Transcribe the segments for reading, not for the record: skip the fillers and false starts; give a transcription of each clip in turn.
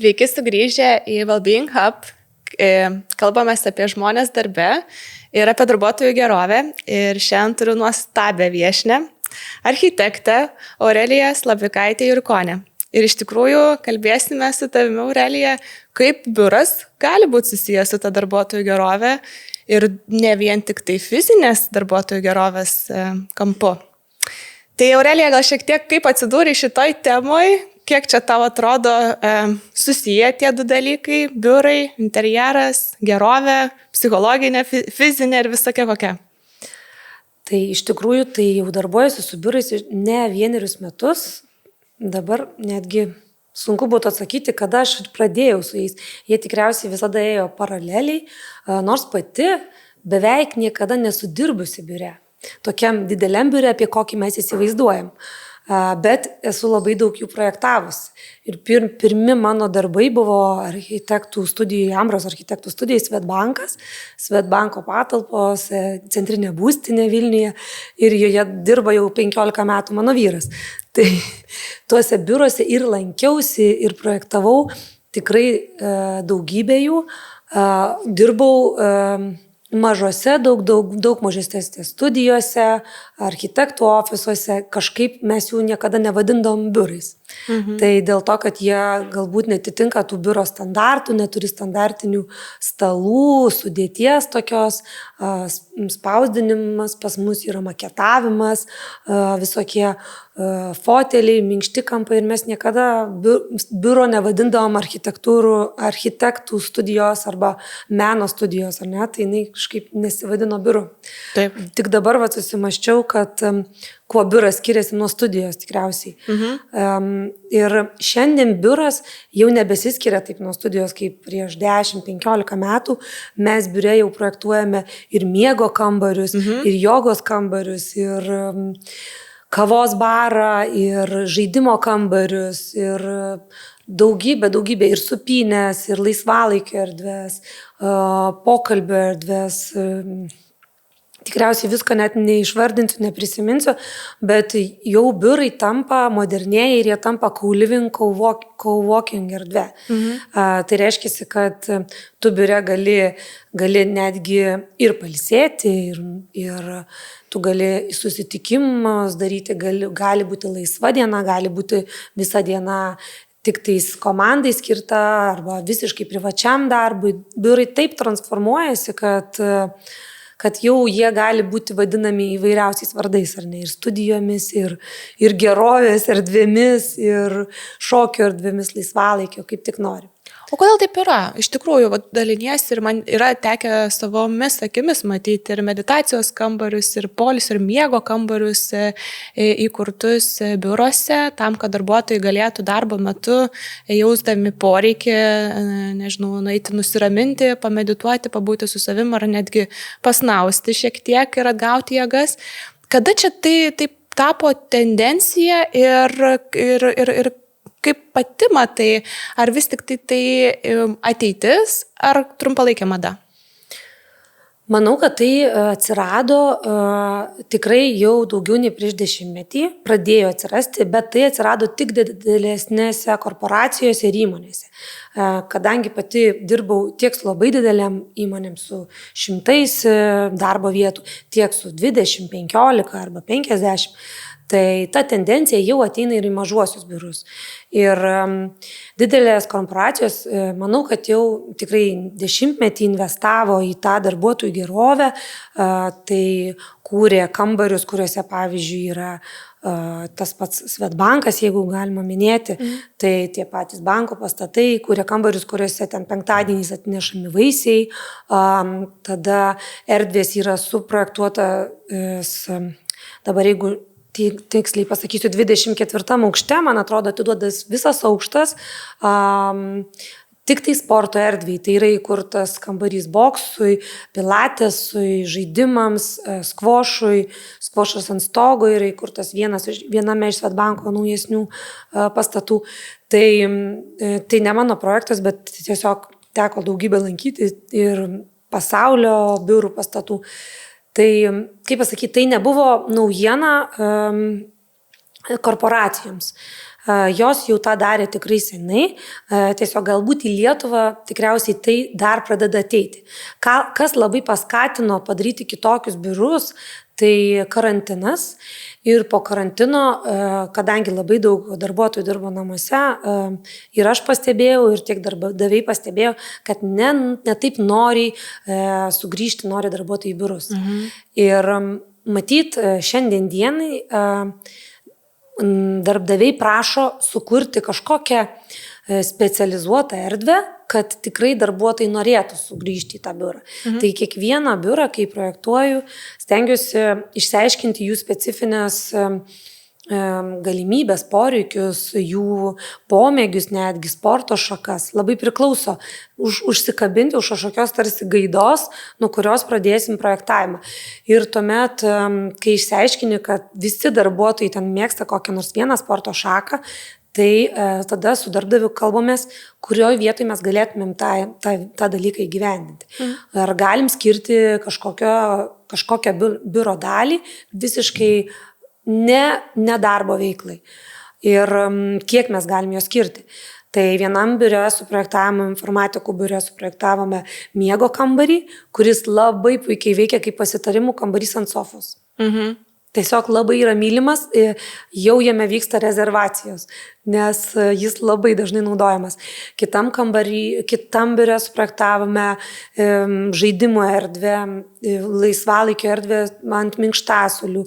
Sveiki sugrįžę į Wellbeing Hub. Kalbamės apie žmonės darbe ir apie darbuotojų gerovę. Ir šiandien turiu nuostabią viešnią, architektę Aureliją Slapikaitę Jurkonę. Ir iš tikrųjų kalbėsime su tavimi, Aurelija, kaip biuras gali būti susijęs su ta darbuotojų gerovė ir ne vien tik tai fizinės darbuotojų gerovės kampu. Tai Aurelija, gal šiek tiek kaip atsidūrė šitoj temoj, kiek čia tau atrodo susiję tie du dalykai - biurai, interjeras, gerovė, psichologinė, fizinė ir visokia kokia? Tai iš tikrųjų tai jau darbuojuosi su biurais ne vienerius metus, dabar netgi sunku būtų atsakyti, kada aš pradėjau su jais. Jie tikriausiai visada ėjo paraleliai, nors pati beveik niekada nesudirbusi biure. Tokiam dideliam biure, apie kokį mes įsivaizduojam. Bet esu labai daug jų projektavus. Ir pirmi mano darbai buvo architektų studijų, Ambros architektų studijai Swedbankas, Swedbanko patalpos, centrinė būstinė Vilniuje ir joje dirba jau 15 metų mano vyras. Tai tuose biuruose ir lankiausi, ir projektavau tikrai daugybę jų. Dirbau mažose, daug mažesnėse studijose, architektų ofisuose, kažkaip mes jų niekada nevadindom biurais. Tai dėl to, kad jie galbūt netitinka tų biuro standartų, neturi standartinių stalų, sudėties tokios, spausdinimas pas mus yra maketavimas, visokie foteliai, minkšti kampai ir mes niekada biuro nevadindavom architektų studijos arba meno studijos, ar ne, tai jinai kažkaip nesivadino biuru. Taip. Tik dabar susimaščiau, kad kuo biuras skiriasi nuo studijos tikriausiai. Ir šiandien biuras jau nebesiskiria taip nuo studijos kaip prieš 10-15 metų. Mes biure jau projektuojame ir miego kambarius, ir jogos kambarius, ir kavos barą, ir žaidimo kambarius, ir daugybė ir supynės, ir laisvalaikio erdvės, pokalbio erdvės. Tikriausiai visko net neišvardinsiu, neprisiminsiu, bet jau biurai tampa modernėja ir jie tampa co-living, co-working erdvė. Tai reiškia, kad tu biure gali netgi ir pailsėti, ir tu gali susitikimus daryti, gali būti laisva diena, gali būti visa diena tik tais komandai skirta arba visiškai privačiam darbui. Biurai taip transformuojasi, kad jau jie gali būti vadinami įvairiausiais vardais, ar ne, ir studijomis, ir gerovės erdvėmis, ir šokio erdvėmis, laisvalaikio, kaip tik nori. O kodėl taip yra? Iš tikrųjų, daliniesi ir man yra tekę savomis akimis matyti ir meditacijos kambarius, ir poilsio, ir miego kambarius įkurtus biurose, tam, kad darbuotojai galėtų darbo metu jausdami poreikį, nežinau, nueiti nusiraminti, pamedituoti, pabūti su savim ar netgi pasnausti šiek tiek ir atgauti jėgas. Kada čia tai taip tapo tendencija ir kaip pati matai, ar vis tik tai ateitis, ar trumpalaikė mada? Manau, kad tai atsirado tikrai jau daugiau nei prieš 10-metį, pradėjo atsirasti, bet tai atsirado tik didelesnėse korporacijose ir įmonėse. Kadangi pati dirbau tiek su labai dideliam įmonėm, su 100 darbo vietų, tiek su 20, 15 arba 50, tai ta tendencija jau ateina ir į mažuosius biurus. Ir didelės korporacijos, manau, kad jau tikrai 10-metį investavo į tą darbuotojų gerovę, tai kūrė kambarius, kuriuose, pavyzdžiui, yra tas pats Swedbankas, jeigu galima minėti, tai tie patys banko pastatai, kūrė kambarius, kuriuose ten penktadieniais atnešami vaisiai, tada erdvės yra suprojektuotas, dabar jeigu tiksliai pasakysiu, 24 aukšte, man atrodo, atiduodas visas aukštas, tik tai sporto erdviai. Tai yra įkurtas kambarys boksui, pilatesui, žaidimams, skvošas ant stogo yra įkurtas viename iš Swedbanko naujesnių pastatų. Tai ne mano projektas, bet tiesiog teko daugybę lankyti ir pasaulio biurų pastatų. Tai, kaip pasakyti, tai nebuvo naujiena korporacijoms. Jos jau tą darė tikrai senai, tiesiog galbūt į Lietuvą tikriausiai tai dar pradeda ateiti. Kas labai paskatino padaryti kitokius biurus, tai karantinas. Ir po karantino, kadangi labai daug darbuotojų dirbo namuose, ir aš pastebėjau, ir tiek darbdaviai pastebėjo, kad ne taip nori darbuotojai į biurus. Ir matyt, šiandien dienai darbdaviai prašo sukurti kažkokią specializuotą erdvę, kad tikrai darbuotojai norėtų sugrįžti į tą biurą. Tai kiekvieną biurą, kai projektuoju, stengiuosi išsiaiškinti jų specifines galimybės, poreikius, jų pomėgius, netgi sporto šakas. Labai priklauso užsikabinti už kažkokios tarsi gaidos, nuo kurios pradėsim projektavimą. Ir tuomet, kai išsiaiškini, kad visi darbuotojai ten mėgsta kokią nors vieną sporto šaką, tai tada su darbdaviu kalbamės, kurioje vietoje mes galėtumėm tą dalyką įgyvendinti. Ar galim skirti kažkokią biuro dalį visiškai ne darbo veiklai. Ir kiek mes galim jo skirti. Tai vienam biure suprojektavome, informatikų biure suprojektavome miego kambarį, kuris labai puikiai veikia kaip pasitarimų kambarys ant sofos. Tiesiog labai yra mylimas, jau jame vyksta rezervacijos, nes jis labai dažnai naudojamas. Kitam biure suprojektavome žaidimo erdvę, laisvalaikio erdvę ant minkštasuolių.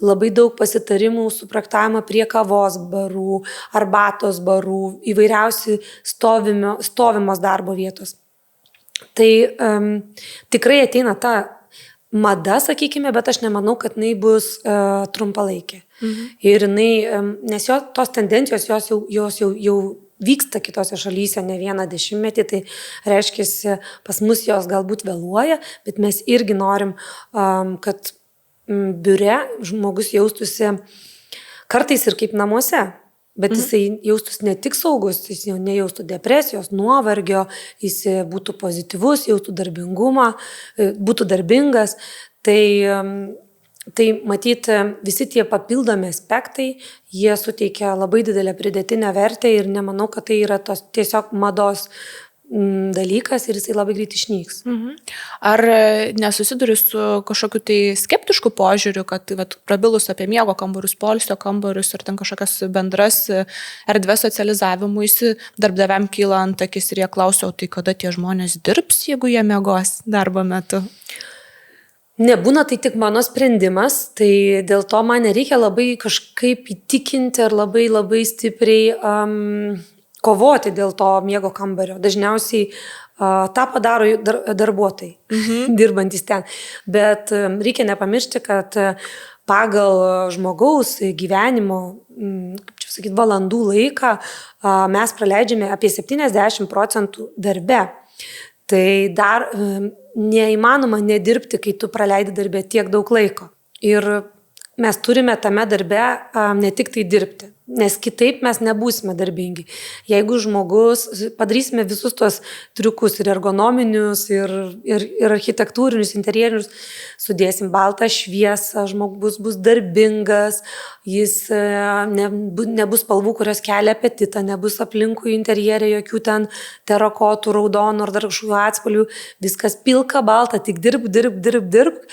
Labai daug pasitarimų suprojektavome prie kavos barų, arbatos barų, įvairiausi stovimos darbo vietos. Tai tikrai ateina ta mada, sakykime, bet aš nemanau, kad jinai bus trumpalaikė. Ir nes tos tendencijos jos jau vyksta kitose šalyse ne vieną dešimtmetį, tai reiškia, pas mus jos galbūt vėluoja, bet mes irgi norim, kad biure žmogus jaustųsi kartais ir kaip namuose. Bet jisai jaustųsi ne tik saugus, jis jau nejaustų depresijos, nuovargio, jis būtų pozityvus, jaustų darbingumą, būtų darbingas. Tai matyti, visi tie papildomi aspektai, jie suteikia labai didelę pridėtinę vertę ir nemanau, kad tai yra tiesiog mados dalykas ir jisai labai greit išnyks. Ar nesusiduri su kažkokiu tai skeptišku požiūriu, kad prabilus apie miego kambarius, poilsio kambarius ir ten kažkokias bendras erdvės socializavimuisi, darbdaviam kyla ant akis ir jie klausia, tai kada tie žmonės dirbs, jeigu jie miegos darbo metu? Nebūna tai tik mano sprendimas, tai dėl to man nereikia labai kažkaip įtikinti ar labai stipriai kovoti dėl to miego kambario. Dažniausiai tą padaro darbuotojai, dirbantis ten. Bet reikia nepamiršti, kad pagal žmogaus gyvenimo, valandų laiką mes praleidžiame apie 70% darbe. Tai dar neįmanoma nedirbti, kai tu praleidi darbe tiek daug laiko. Ir mes turime tame darbe ne tik tai dirbti, nes kitaip mes nebūsime darbingi. Jeigu padarysime visus tos triukus ir ergonominius, ir architektūrinius, interjerinius, sudėsim baltą šviesą, žmogus bus darbingas, jis nebus spalvų, kurios kelia apetitą, nebus aplinkui interjerė jokių ten terakotų, raudonų ar dar kažkokių atspalvių, viskas pilka, balta, tik dirbk.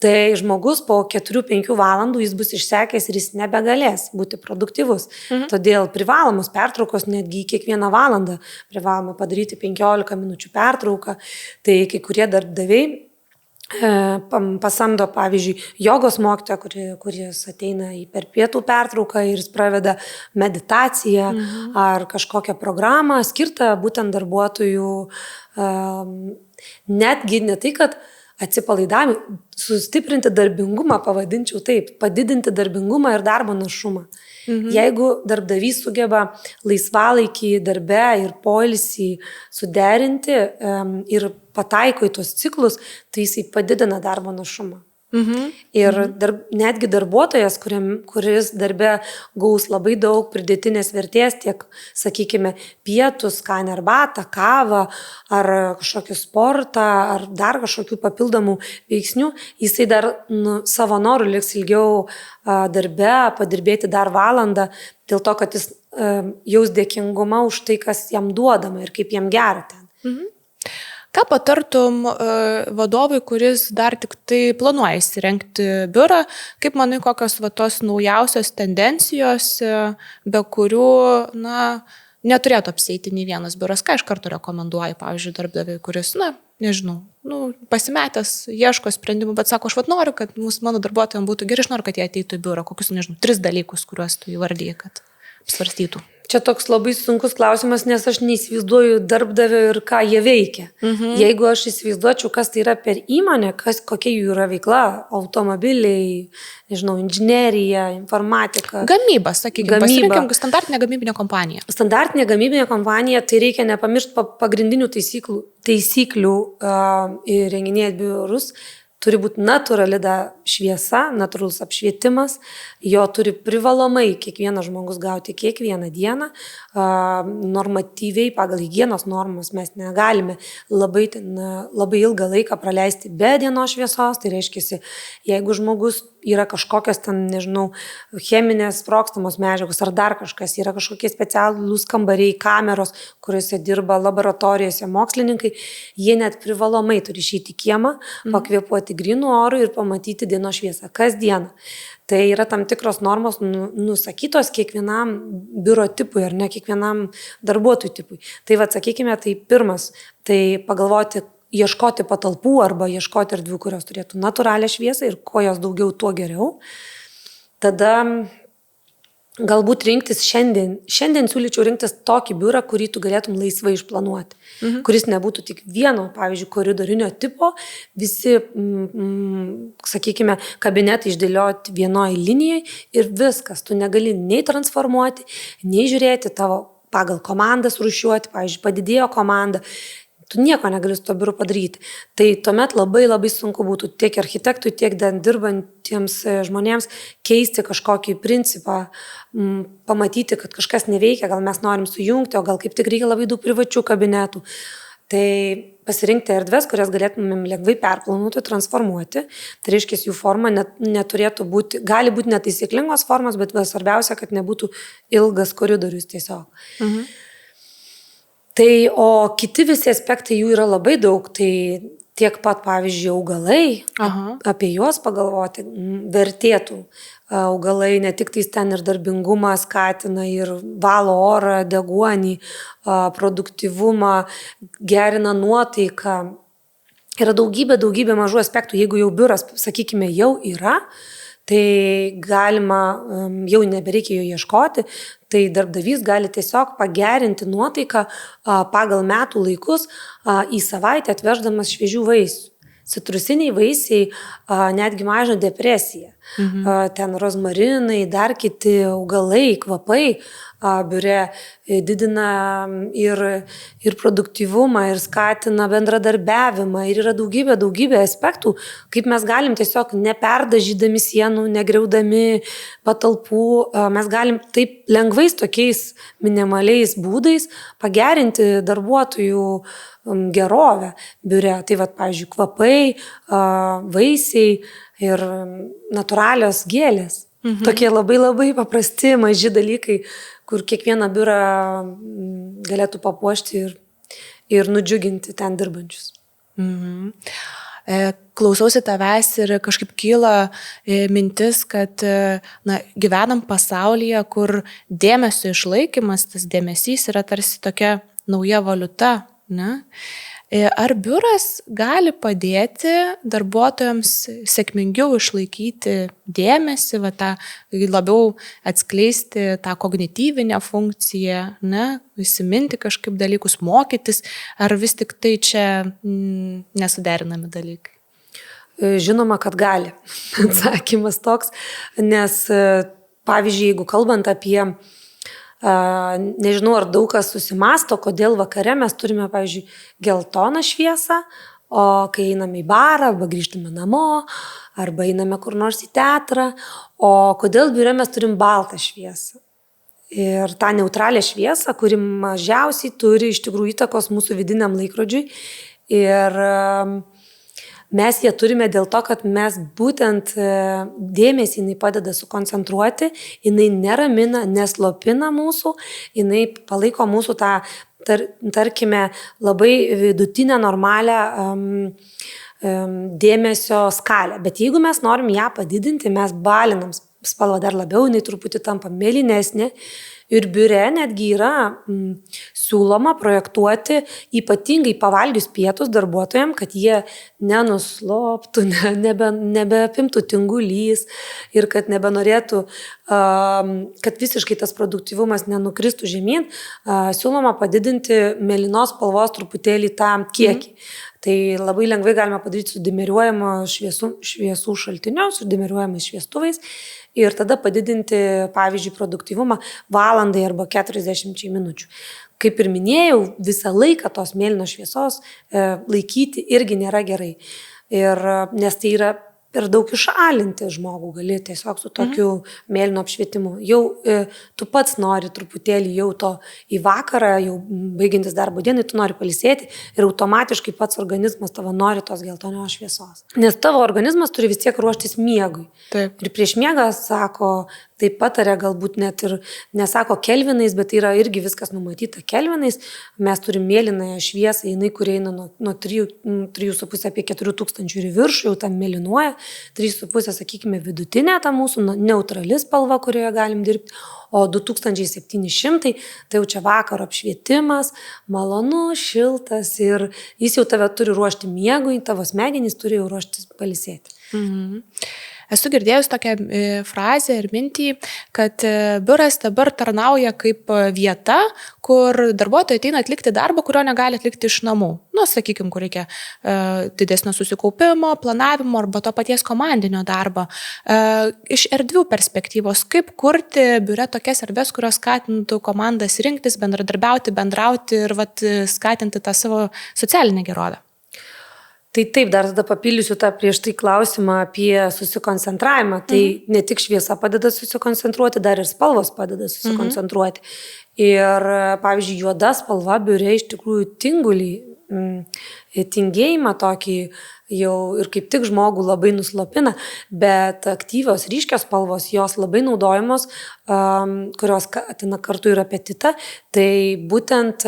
Tai žmogus po 4-5 valandų jis bus išsekęs ir jis nebegalės būti produktyvus. Todėl privalomos pertraukos netgi kiekvieną valandą privaloma padaryti 15 minučių pertrauką. Tai kai kurie darbdaviai pasamdo, pavyzdžiui, jogos mokytoją, kuris ateina per pietų pertrauką ir jis praveda meditaciją ar kažkokią programą skirtą būtent darbuotojų, netgi ne tai, kad atsipalaidavimui, sustiprinti darbingumą, pavadinčiau taip, padidinti darbingumą ir darbo našumą. Jeigu darbdavys sugeba laisvalaikį darbe ir poilsį suderinti ir pataiko į tos ciklus, tai jisai padidina darbo našumą. Ir netgi darbuotojas, kuris darbe gaus labai daug pridėtinės vertės, tiek, sakykime, pietus, skanę arbatą, kavą, ar kažkokį sportą, ar dar kažkokių papildomų veiksnių, jisai dar savo norų liks ilgiau darbe, padirbėti dar valandą, dėl to, kad jis jaus dėkingumą už tai, kas jam duodama ir kaip jam gera ten. Ką patartum vadovui, kuris dar tik tai planuoja įsirengti biurą, kaip manai, kokios tos naujausios tendencijos, be kurių, neturėtų apsieiti nei vienas biuras? Ką iš karto rekomenduoju, pavyzdžiui, darbdaviui, kuris, pasimetęs, ieško sprendimų, bet sako, aš noriu, kad mano darbuotojams būtų gerai, aš noriu, kad jie ateitų į biurą, kokius, 3 dalykus, kuriuos tu įvardyji, kad apsvarstytų. Čia toks labai sunkus klausimas, nes aš neįsivaizduoju darbdavio ir ką jie veikia. Jeigu aš įsivaizduočiau, kas tai yra per įmonę, kokia jų yra veikla, automobiliai, inžinerija, informatika. Gamyba, sakykime, pasirinkim standartinę gamybinę kompaniją. Standartinė gamybinė kompanija, tai reikia nepamiršti pagrindinių taisyklių įrenginėti biurus. Turi būti natūrali šviesa, natūralus apšvietimas, jo turi privalomai kiekvienas žmogus gauti kiekvieną dieną, normatyviai pagal higienos normas mes negalime labai ilgą laiką praleisti be dienos šviesos, tai reiškia, jeigu žmogus yra kažkokios ten, cheminės sprogstamos medžiagos ar dar kažkas, yra kažkokie specialūs kambariai, kameros, kuriuose dirba laboratorijose mokslininkai, jie net privalomai turi išeiti į kiemą, pakvėpuoti grynų orų ir pamatyti dienos šviesą kasdieną. Tai yra tam tikros normos nusakytos kiekvienam biuro tipui ar ne kiekvienam darbuotojų tipui. Tai sakykime, tai pirmas, tai pagalvoti, ieškoti patalpų arba ieškoti erdvių, kurios turėtų natūralią šviesą ir kuo jos daugiau, tuo geriau. Tada galbūt rinktis šiandien siūlyčiau rinktis tokį biurą, kurį tu galėtum laisvai išplanuoti, kuris nebūtų tik vieno, pavyzdžiui, koridorinio tipo, visi, sakykime, kabinetai išdėlioti vienoj linijai ir viskas, tu negali nei transformuoti, nei žiūrėti tavo pagal komandas rūšiuoti, pavyzdžiui, padidėjo komanda, tu nieko negali su to biuru padaryti. Tai tuomet labai labai sunku būtų tiek architektui, tiek dirbantiems žmonėms keisti kažkokį principą, pamatyti, kad kažkas neveikia, gal mes norim sujungti, o gal kaip tik reikia labai daug privačių kabinetų. Tai pasirinkti erdves, kurias galėtumėm lengvai perplanuoti, transformuoti. Tai reiškia, jų forma neturėtų būti, gali būti netaisyklingos formos, bet svarbiausia, kad nebūtų ilgas koridorius tiesiog. Tai, o kiti visi aspektai jų yra labai daug, tai tiek pat, pavyzdžiui, augalai, apie juos pagalvoti vertėtų. Augalai ne tik tais ten ir darbingumą skatina, ir valo orą, deguonį, produktyvumą, gerina nuotaiką. Yra daugybė mažų aspektų, jeigu jau biuras, sakykime, jau yra, tai galima, jau nebereikia jo ieškoti, tai darbdavys gali tiesiog pagerinti nuotaiką pagal metų laikus į savaitę atveždamas šviežių vaisių. Citrusiniai vaisiai netgi mažina depresiją. Ten rozmarinai, dar kiti augalai, kvapai biure didina ir produktyvumą, ir skatina bendradarbiavimą. Ir yra daugybė aspektų, kaip mes galim tiesiog neperdažydami sienų, negriaudami patalpų, mes galim taip lengvais tokiais minimaliais būdais pagerinti darbuotojų gerovę biure. Tai pavyzdžiui, kvapai, vaisiai ir natūralios gėlės. Tokie labai paprasti, maži dalykai, kur kiekvieną biurą galėtų papuošti ir nudžiuginti ten dirbančius. Klausausi tavęs ir kažkaip kyla mintis, kad gyvenam pasaulyje, kur dėmesio išlaikymas, tas dėmesys yra tarsi tokia nauja valiuta. Ne? Ar biuras gali padėti darbuotojams sėkmingiau išlaikyti dėmesį, labiau atskleisti tą kognityvinę funkciją, įsiminti kažkaip dalykus, mokytis, ar vis tik tai čia nesuderinami dalykai? Žinoma, kad gali. Atsakymas toks, nes pavyzdžiui, jeigu kalbant apie nežinau, ar daug kas susimąsto, kodėl vakare mes turime, pavyzdžiui, geltoną šviesą, o kai einame į barą arba grįžtame namo, arba einame kur nors į teatrą, o kodėl biure mes turim baltą šviesą. Ir tą neutralią šviesą, kuri mažiausiai turi iš tikrųjų įtakos mūsų vidiniam laikrodžiui. Ir mes ją turime dėl to, kad mes būtent dėmesį jinai padeda sukoncentruoti, jinai neramina, neslopina mūsų, jinai palaiko mūsų tą, tarkime, labai vidutinę, normalią dėmesio skalę. Bet jeigu mes norim ją padidinti, mes balinam spalvą dar labiau, jinai truputį tampa mėlynesnė. Ir biure netgi yra siūloma projektuoti ypatingai pavalgius pietus darbuotojams, kad jie nenusloptų, nebeapimtų tingulys ir kad nebenorėtų, kad visiškai tas produktyvumas nenukristų žemyn, siūloma padidinti mėlynos spalvos truputėlį tą kiekį. Tai labai lengvai galima padaryti su dimeriuojamo šviesų šaltiniu, su dimeriuojamais šviestuvais ir tada padidinti, pavyzdžiui, produktyvumą valandai arba 40 minučių. Kaip ir minėjau, visą laiką tos mėlynos šviesos laikyti irgi nėra gerai. Nes tai yra per daug išalinti žmogų gali tiesiog su tokiu mėlynu apšvietimu. Jau tu pats nori truputėlį jau to į vakarą, jau baigiantis darbo dienai, tu nori pailsėti ir automatiškai pats organizmas tavo nori tos geltonios šviesos. Nes tavo organizmas turi vis tiek ruoštis miegui. Taip. Ir prieš miegą sako, taip patarė galbūt net ir nesako kelvinais, bet yra irgi viskas numatyta kelvinais. Mes turim mėlynąją šviesą, jinai, kurie eina nuo 3,5 apie 4,000 ir viršų, jau tam mėlynuoja. 3,5, sakykime, vidutinė ta mūsų neutrali spalva, kurioje galim dirbti, o 2700, tai jau čia vakaro apšvietimas, malonu, šiltas ir jis jau tave turi ruošti miegui, tavo smegenys turi jau ruoštis pailsėti. Esu girdėjus tokią frazę ir mintį, kad biuras dabar tarnauja kaip vieta, kur darbuotojai ateina atlikti darbą, kurio negali atlikti iš namų. Sakykime, kur reikia didesnio susikaupimo, planavimo arba to paties komandinio darbo. Iš erdvių perspektyvos, kaip kurti biure tokias erdves, kurios skatintų komandas rinktis, bendradarbiauti, bendrauti ir skatinti tą savo socialinę gerovę. Tai taip, dar tada papildysiu tą prieš tai klausimą apie susikoncentravimą. Tai ne tik šviesa padeda susikoncentruoti, dar ir spalvos padeda susikoncentruoti. Ir, pavyzdžiui, juoda spalva biure iš tikrųjų tingulį, tingėjimą tokį jau ir kaip tik žmogų labai nuslopina, bet aktyvios, ryškios spalvos, jos labai naudojamos, kurios atina kartu ir apetitą, tai būtent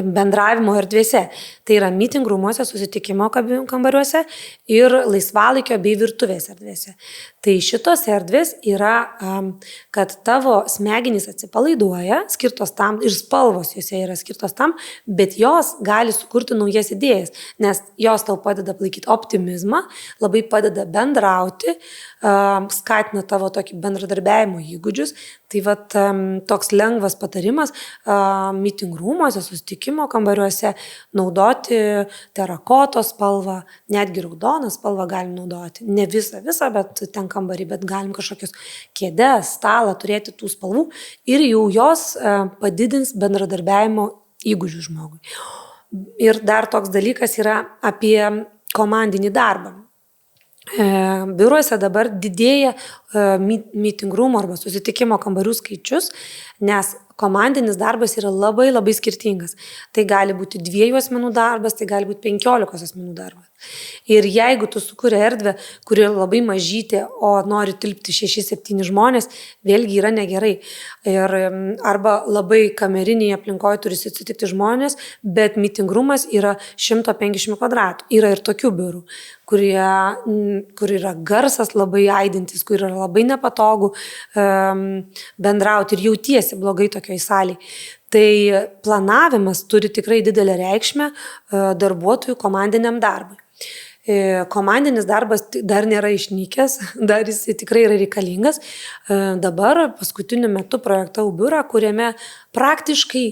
bendravimo erdvėse. Tai yra meeting rūmuose, susitikimo kambariuose ir laisvalaikio bei virtuvės erdvėse. Tai šitos erdvės yra, kad tavo smegenys atsipalaiduoja, skirtos tam ir spalvos jose yra skirtos tam, bet jos gali sukurti naujas idėjas, nes jos tau padeda palaikyti optimizmą, labai padeda bendrauti, skatina tavo tokį bendradarbiavimo įgūdžius. Tai toks lengvas patarimas meeting rūmuose, susitikimo kambariuose naudoti terakotos spalvą, netgi raudoną spalvą galim naudoti. Ne visą, bet ten kambarį, bet galim kažkokius kėdes, stalą turėti tų spalvų ir jau jos padidins bendradarbiavimo įgūdžių žmogui. Ir dar toks dalykas yra apie komandinį darbą. Biuruose dabar didėja meeting room arba susitikimo kambarių skaičius, nes komandinis darbas yra labai labai skirtingas. Tai gali būti 2 asmenų darbas, tai gali būti 15 asmenų darbas. Ir jeigu tu sukuri erdvę, kuri labai mažytė, o nori tilpti 6-7 žmonės, vėlgi yra negerai. Arba labai kameriniai aplinkoje turi susitikti žmonės, bet meeting roomas yra 150 kvadratų. Yra ir tokių biurų, kur yra garsas labai aidintis, kur yra labai nepatogu bendrauti ir jautiesi blogai tokioj salėje. Tai planavimas turi tikrai didelę reikšmę darbuotojų komandiniam darbui. Komandinis darbas dar nėra išnykęs, dar jis tikrai yra reikalingas. Dabar paskutiniu metu projektavau biurą, kuriame praktiškai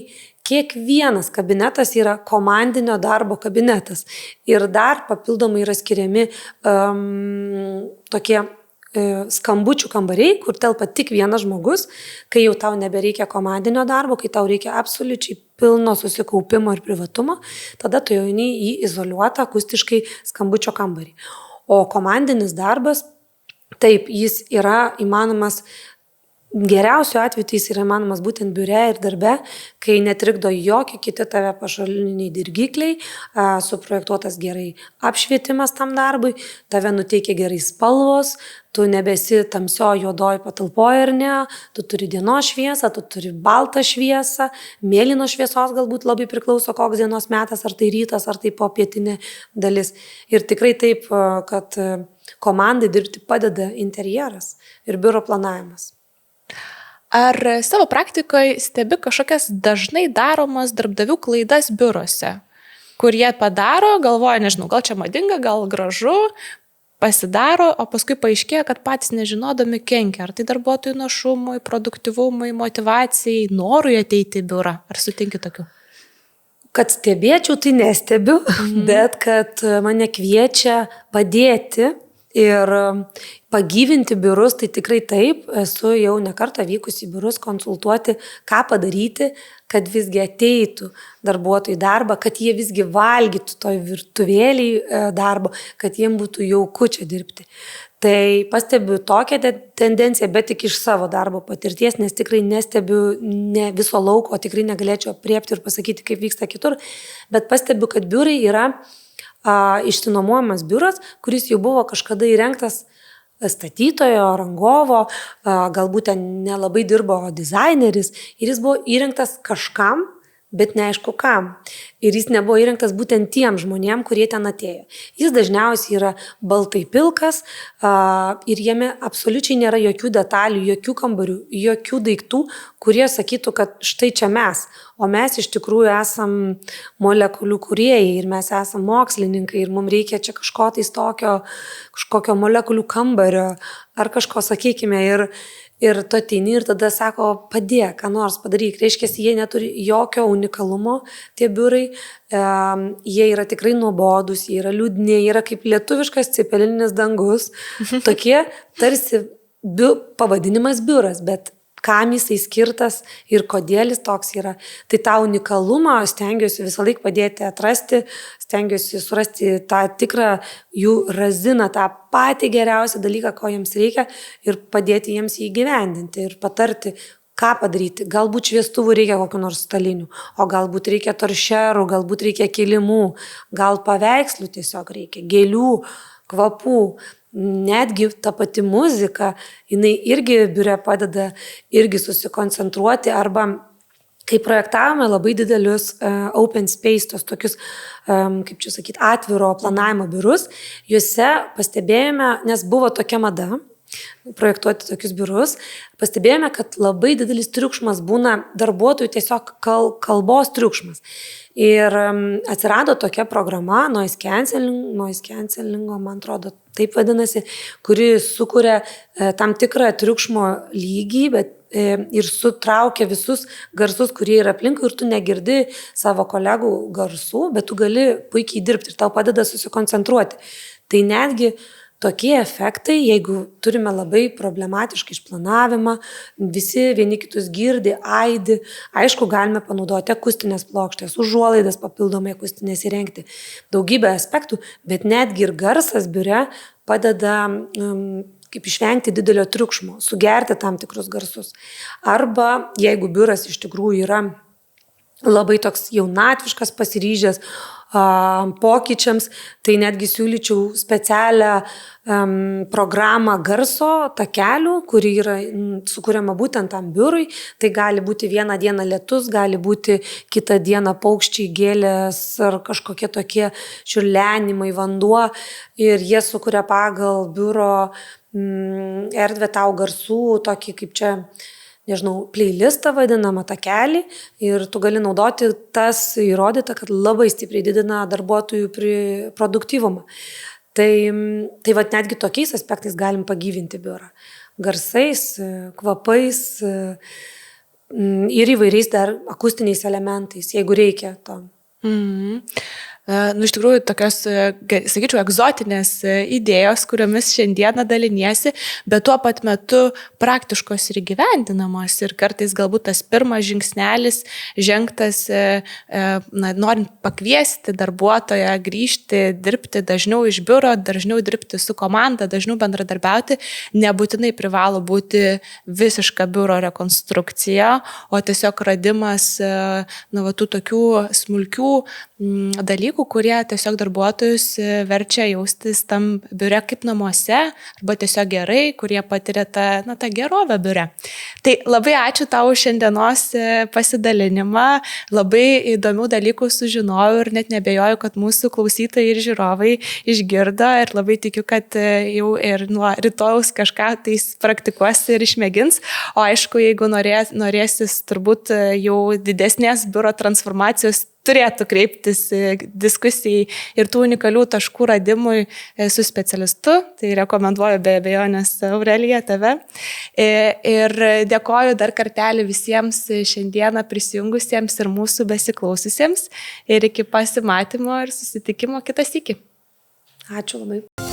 kiekvienas kabinetas yra komandinio darbo kabinetas. Ir dar papildomai yra skiriami tokie skambučių kambariai, kur telpa tik vienas žmogus, kai jau tau nebereikia komandinio darbo, kai tau reikia absoliučiai pilno susikaupimo ir privatumo, tada tu jau eini į izoliuotą akustiškai skambučio kambarį. O komandinis darbas, taip, jis yra įmanomas. Geriausiu atveju tai jis yra įmanomas būtent biure ir darbe, kai netrikdo jokie kiti tave pašaliniai dirgikliai, suprojektuotas gerai apšvietimas tam darbui, tave nuteikia gerai spalvos, tu nebesi tamsio juodoj patalpoje ar ne, tu turi dienos šviesą, tu turi baltą šviesą, mėlyno šviesos galbūt labai priklauso koks dienos metas, ar tai rytas, ar tai popietinė dalis. Ir tikrai taip, kad komandai dirbti padeda interjeras ir biuro planavimas. Ar savo praktikoje stebi kažkokias dažnai daromas darbdavių klaidas biurose, kur jie padaro, galvoja, nežinau, gal čia madinga, gal gražu, pasidaro, o paskui paaiškėja, kad patys nežinodami kenkia. Ar tai darbuotojų našumui, produktyvumui, motivacijai, norui ateiti į biurą? Ar sutinki tokių? Kad stebėčiau, tai nestebiu, bet kad mane kviečia padėti ir pagyvinti biurus, tai tikrai taip. Esu jau ne kartą vykus į biurus konsultuoti, ką padaryti, kad visgi ateitų darbuotojai į darbą, kad jie visgi valgytų toj virtuvėliai darbo, kad jiem būtų jauku čia dirbti. Tai pastebiu tokią tendenciją, bet tik iš savo darbo patirties, nes tikrai nestebiu ne viso lauko, tikrai negalėčiau apriepti ir pasakyti, kaip vyksta kitur, bet pastebiu, kad biurai yra išsinuomojamas biuras, kuris jau buvo kažkada įrengtas statytojo, rangovo, galbūt ten nelabai dirbo dizaineris ir jis buvo įrengtas kažkam, bet neaišku kam. Ir jis nebuvo įrengtas būtent tiem žmonėm, kurie ten atėjo. Jis dažniausiai yra baltai pilkas ir jame absoliučiai nėra jokių detalių, jokių kambarių, jokių daiktų, kurie sakytų, kad štai čia mes. O mes iš tikrųjų esam molekulių kūrėjai ir mes esam mokslininkai ir mums reikia čia kažko tais tokio, kažkokio molekulių kambario ar kažko, sakykime, ir tu ateini ir tada sako, padėk, ką nors padaryk. Reiškia, jie neturi jokio unikalumo, tie biurai, jie yra tikrai nuobodus, jie yra liūdni, jie yra kaip lietuviškas cepelininis dangus, tokie tarsi pavadinimas biuras, bet kam jisai skirtas ir kodėl jis toks yra. Tai tą unikalumą stengiuosi visą laiką padėti atrasti, stengiuosi surasti tą tikrą jų raziną, tą patį geriausią dalyką, ko jiems reikia ir padėti jiems jį įgyvendinti ir patarti, ką padaryti. Galbūt šviestuvų reikia kokių nors stalinių, o galbūt reikia toršerų, galbūt reikia kilimų, gal paveikslų tiesiog reikia, gėlių, kvapų. Netgi ta pati muzika, jinai irgi biure padeda irgi susikoncentruoti arba kai projektavome labai didelius open space, tos tokius, kaip čia sakyti, atviro planavimo biurus, juose pastebėjome, nes buvo tokia mada projektuoti tokius biurus, pastebėjome, kad labai didelis triukšmas būna darbuotojų tiesiog kalbos triukšmas. Ir atsirado tokia programa, noise cancellingo, man atrodo, taip vadinasi, kuri sukuria tam tikrą triukšmo lygį, bet ir sutraukia visus garsus, kurie yra aplinkui ir tu negirdi savo kolegų garsų, bet tu gali puikiai dirbti ir tau padeda susikoncentruoti. Tai netgi tokie efektai, jeigu turime labai problematišką išplanavimą, visi vieni kitus girdi, aidi, aišku, galime panaudoti akustinės plokštės, užuolaidas papildomai akustinės įrengti, daugybę aspektų, bet netgi ir garsas biure padeda kaip išvengti didelio triukšmo, sugerti tam tikrus garsus. Arba jeigu biuras iš tikrųjų yra labai toks jaunatviškas, pasiryžęs pokyčiams, tai netgi siūlyčiau specialią programą garso takelių, kuri yra sukuriama būtent tam biurui. Tai gali būti vieną dieną lietus, gali būti kitą dieną paukščiai, gėlės ar kažkokie tokie čiurlenimai, vanduo ir jie sukuria pagal biuro erdvę tau garsų, tokį kaip čia, nežinau, playlistą vadinamą takelį ir tu gali naudoti, tas įrodyta, kad labai stipriai didina darbuotojų produktyvumą. Tai vat netgi tokiais aspektais galim pagyvinti biurą. Garsais, kvapais ir įvairiais dar akustiniais elementais, jeigu reikia to. Iš tikrųjų, tokios, sakyčiau, egzotinės idėjos, kuriomis šiandieną daliniesi, bet tuo pat metu praktiškos ir gyvendinamos. Ir kartais galbūt tas pirmas žingsnelis žengtas, norint pakviesti darbuotoją grįžti, dirbti dažniau iš biuro, dažniau dirbti su komanda, dažniau bendradarbiauti, nebūtinai privalo būti visiška biuro rekonstrukcija, o tiesiog radimas tų tokių smulkių dalykų, kurie tiesiog darbuotojus verčia jaustis tam biure kaip namuose, arba tiesiog gerai, kurie patiria tą gerovę biure. Tai labai ačiū tau šiandienos pasidalinimą, labai įdomių dalykų sužinojau ir net nebejoju, kad mūsų klausytojai ir žiūrovai išgirdo ir labai tikiu, kad jau ir nuo rytojaus kažką tais praktikuos ir išmėgins. O aišku, jeigu norėsis turbūt jau didesnės biuro transformacijos, turėtų kreiptis diskusijai ir tų unikalių taškų radimui su specialistu. Tai rekomenduoju be abejonės Aurelija tave. Ir dėkoju dar kartelį visiems šiandieną prisijungusiems ir mūsų besiklaususiems. Ir iki pasimatymo ir susitikimo kitą sykį. Ačiū labai.